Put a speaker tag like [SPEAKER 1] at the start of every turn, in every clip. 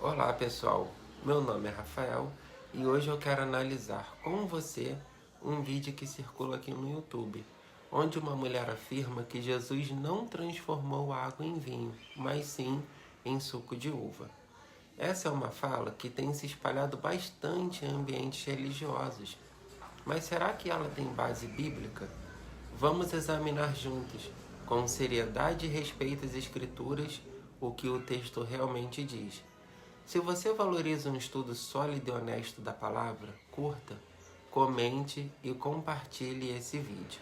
[SPEAKER 1] Olá pessoal, meu nome é Rafael e hoje eu quero analisar com você um vídeo que circula aqui no YouTube, onde uma mulher afirma que Jesus não transformou a água em vinho, mas sim em suco de uva. Essa é uma fala que tem se espalhado bastante em ambientes religiosos, mas será que ela tem base bíblica? Vamos examinar juntos, com seriedade e respeito às Escrituras, o que o texto realmente diz. Se você valoriza um estudo sólido e honesto da palavra, curta, comente e compartilhe esse vídeo.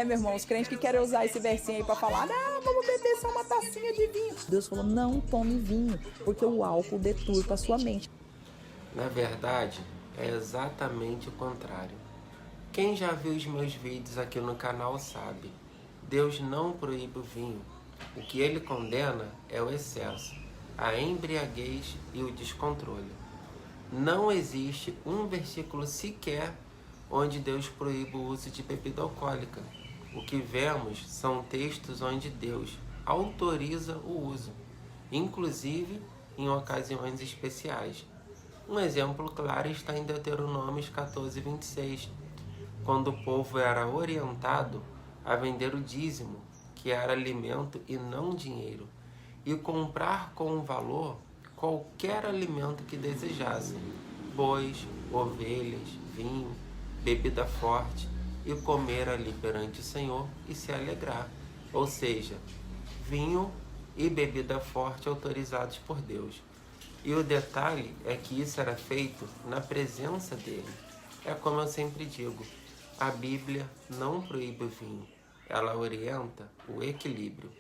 [SPEAKER 2] Meu irmão, os crentes que querem usar esse versinho aí pra falar, vamos beber só uma tacinha de vinho. Deus falou, não tome vinho, porque o álcool deturpa a sua mente.
[SPEAKER 1] Na verdade, é exatamente o contrário. Quem já viu os meus vídeos aqui no canal sabe, Deus não proíbe o vinho. O que ele condena é o excesso, a embriaguez e o descontrole. Não existe um versículo sequer onde Deus proíbe o uso de bebida alcoólica. O que vemos são textos onde Deus autoriza o uso, inclusive em ocasiões especiais. Um exemplo claro está em Deuteronômio 14:26, quando o povo era orientado a vender o dízimo, que era alimento e não dinheiro, e comprar com valor qualquer alimento que desejassem, bois, ovelhas, vinho, bebida forte, e comer ali perante o Senhor e se alegrar. Ou seja, vinho e bebida forte autorizados por Deus. E o detalhe é que isso era feito na presença dele. É como eu sempre digo, a Bíblia não proíbe o vinho, ela orienta o equilíbrio.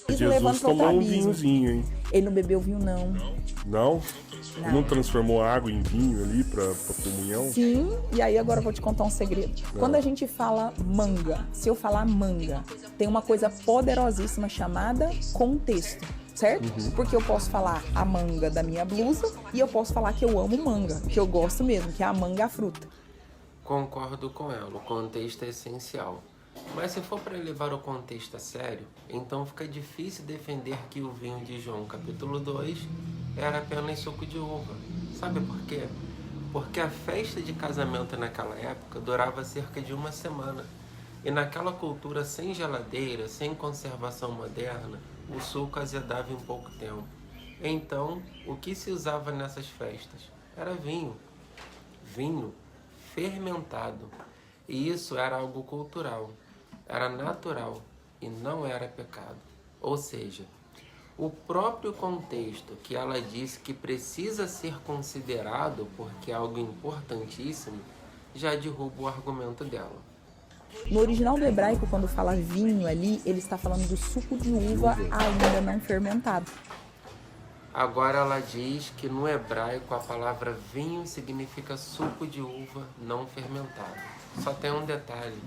[SPEAKER 3] Jesus tomou um vinhozinho, hein?
[SPEAKER 2] Ele não bebeu vinho, não.
[SPEAKER 3] Não? Ele não transformou água em vinho ali pra comunhão?
[SPEAKER 2] Sim, e aí agora eu vou te contar um segredo. Quando a gente fala manga, se eu falar manga, tem uma coisa poderosíssima chamada contexto, certo? Porque eu posso falar a manga da minha blusa e eu posso falar que eu amo manga, que eu gosto mesmo, que é a manga a fruta.
[SPEAKER 1] Concordo com ela, o contexto é essencial. Mas se for para levar o contexto a sério, então fica difícil defender que o vinho de João capítulo 2 era apenas suco de uva. Sabe por quê? Porque a festa de casamento naquela época durava cerca de uma semana. E naquela cultura sem geladeira, sem conservação moderna, o suco azedava em pouco tempo. Então, o que se usava nessas festas? Era vinho. Vinho fermentado. E isso era algo cultural, era natural e não era pecado. Ou seja, o próprio contexto que ela disse que precisa ser considerado porque é algo importantíssimo, já derruba o argumento dela.
[SPEAKER 2] No original do hebraico, quando fala vinho ali, ele está falando do suco de uva ainda não fermentado.
[SPEAKER 1] Agora ela diz que no hebraico a palavra vinho significa suco de uva não fermentado. Só tem um detalhe,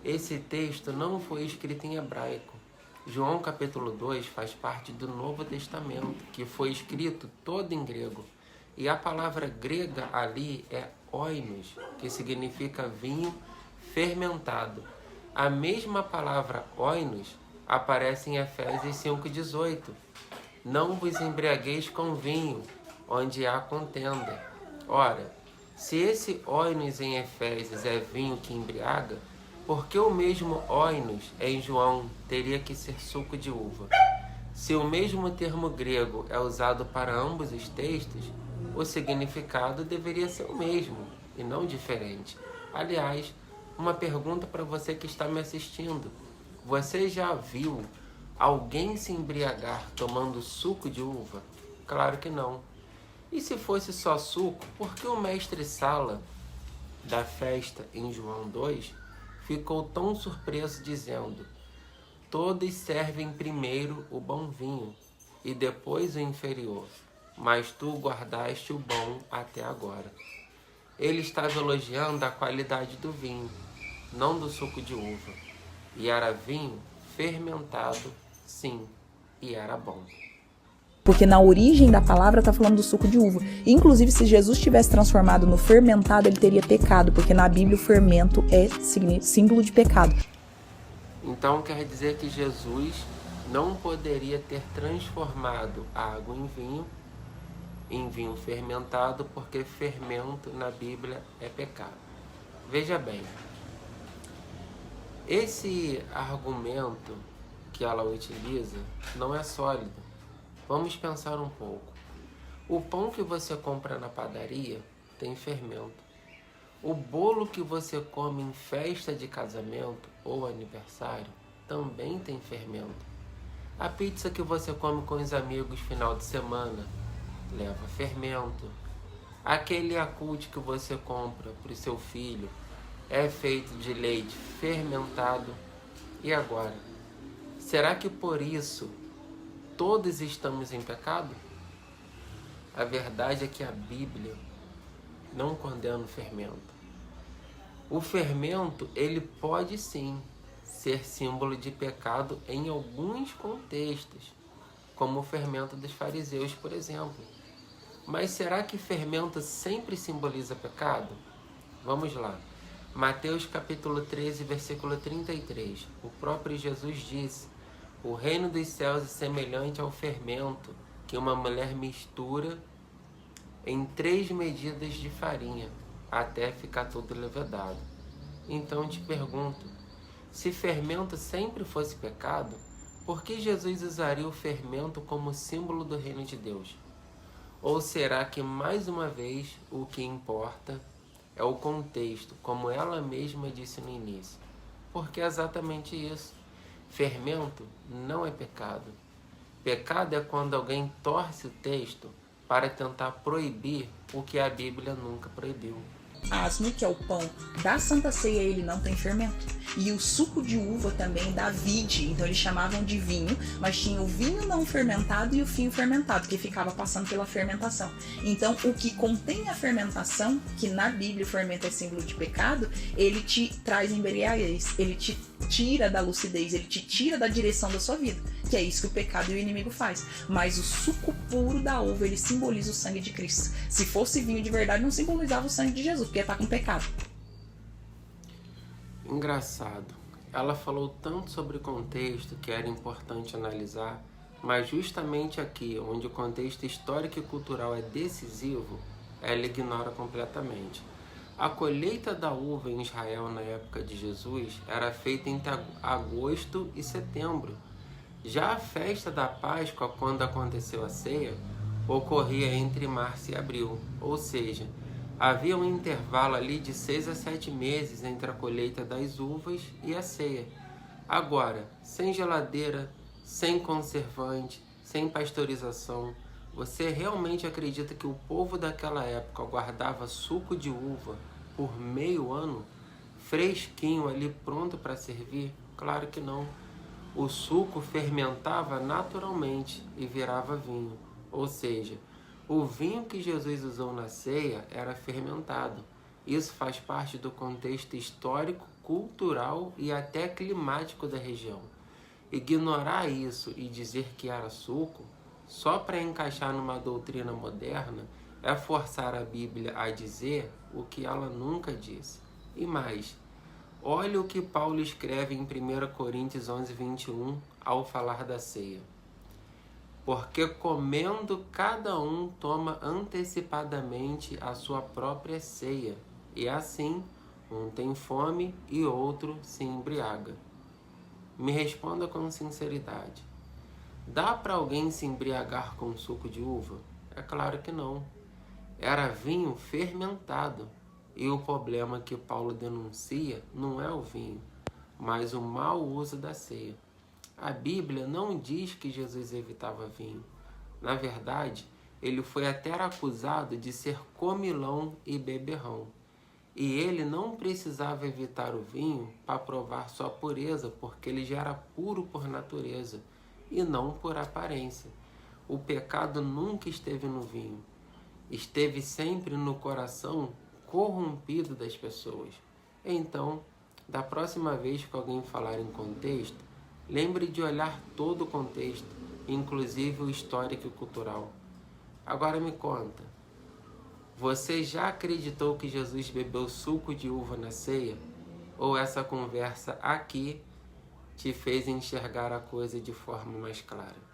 [SPEAKER 1] esse texto não foi escrito em hebraico. João capítulo 2 faz parte do Novo Testamento, que foi escrito todo em grego. E a palavra grega ali é oinos, que significa vinho fermentado. A mesma palavra oinos aparece em Efésios 5:18. Não vos embriagueis com vinho, onde há contenda. Ora, se esse oinos em Efésios é vinho que embriaga, por que o mesmo oinos em João teria que ser suco de uva? Se o mesmo termo grego é usado para ambos os textos, o significado deveria ser o mesmo e não diferente. Aliás, uma pergunta para você que está me assistindo. Você já viu alguém se embriagar tomando suco de uva? Claro que não. E se fosse só suco, por que o mestre Sala da festa em João 2 ficou tão surpreso dizendo: todos servem primeiro o bom vinho e depois o inferior, mas tu guardaste o bom até agora? Ele estava elogiando a qualidade do vinho, não do suco de uva. E era vinho fermentado, sim, e era bom.
[SPEAKER 2] Porque na origem da palavra está falando do suco de uva. Inclusive, se Jesus tivesse transformado no fermentado, ele teria pecado, porque na Bíblia o fermento é símbolo de pecado.
[SPEAKER 1] Então quer dizer que Jesus não poderia ter transformado a água em vinho fermentado, porque fermento na Bíblia é pecado. Veja bem, esse argumento que ela utiliza não é sólido. Vamos pensar um pouco. O pão que você compra na padaria tem fermento. O bolo que você come em festa de casamento ou aniversário também tem fermento. A pizza que você come com os amigos final de semana leva fermento. Aquele Yakult que você compra para o seu filho é feito de leite fermentado. E agora, será que por isso todos estamos em pecado? A verdade é que a Bíblia não condena o fermento. O fermento, ele pode sim ser símbolo de pecado em alguns contextos, como o fermento dos fariseus, por exemplo. Mas será que fermento sempre simboliza pecado? Vamos lá. Mateus capítulo 13, versículo 33. O próprio Jesus disse: o reino dos céus é semelhante ao fermento que uma mulher mistura em 3 medidas de farinha, até ficar tudo levedado. Então te pergunto, se fermento sempre fosse pecado, por que Jesus usaria o fermento como símbolo do reino de Deus? Ou será que, mais uma vez, o que importa é o contexto, como ela mesma disse no início? Porque é exatamente isso. Fermento não é pecado. Pecado é quando alguém torce o texto para tentar proibir o que a Bíblia nunca proibiu.
[SPEAKER 2] Asno, que é o pão da Santa Ceia, ele não tem fermento. E o suco de uva também da vide, então eles chamavam de vinho, mas tinha o vinho não fermentado e o vinho fermentado, que ficava passando pela fermentação. Então, o que contém a fermentação, que na Bíblia o fermento é símbolo de pecado, ele te traz embriaguez, ele te tira da lucidez, ele te tira da direção da sua vida, que é isso que o pecado e o inimigo faz. Mas o suco puro da uva, ele simboliza o sangue de Cristo. Se fosse vinho de verdade, não simbolizava o sangue de Jesus, porque está com pecado.
[SPEAKER 1] Engraçado. Ela falou tanto sobre o contexto que era importante analisar, mas justamente aqui, onde o contexto histórico e cultural é decisivo, ela ignora completamente. A colheita da uva em Israel na época de Jesus era feita entre agosto e setembro. Já a festa da Páscoa, quando aconteceu a ceia, ocorria entre março e abril, ou seja, havia um intervalo ali de 6 a 7 meses entre a colheita das uvas e a ceia. Agora, sem geladeira, sem conservante, sem pasteurização, você realmente acredita que o povo daquela época guardava suco de uva por meio ano, fresquinho ali, pronto para servir? Claro que não. O suco fermentava naturalmente e virava vinho, ou seja, o vinho que Jesus usou na ceia era fermentado. Isso faz parte do contexto histórico, cultural e até climático da região. Ignorar isso e dizer que era suco, só para encaixar numa doutrina moderna, é forçar a Bíblia a dizer o que ela nunca disse. E mais, olha o que Paulo escreve em 1 Coríntios 11, 21, ao falar da ceia. Porque comendo cada um toma antecipadamente a sua própria ceia, e assim um tem fome e outro se embriaga. Me responda com sinceridade. Dá para alguém se embriagar com suco de uva? É claro que não. Era vinho fermentado, e o problema que Paulo denuncia não é o vinho, mas o mau uso da ceia. A Bíblia não diz que Jesus evitava vinho. Na verdade, ele foi até acusado de ser comilão e beberrão. E ele não precisava evitar o vinho para provar sua pureza, porque ele já era puro por natureza e não por aparência. O pecado nunca esteve no vinho. Esteve sempre no coração corrompido das pessoas. Então, da próxima vez que alguém falar em contexto, lembre de olhar todo o contexto, inclusive o histórico e cultural. Agora me conta, você já acreditou que Jesus bebeu suco de uva na ceia? Ou essa conversa aqui te fez enxergar a coisa de forma mais clara.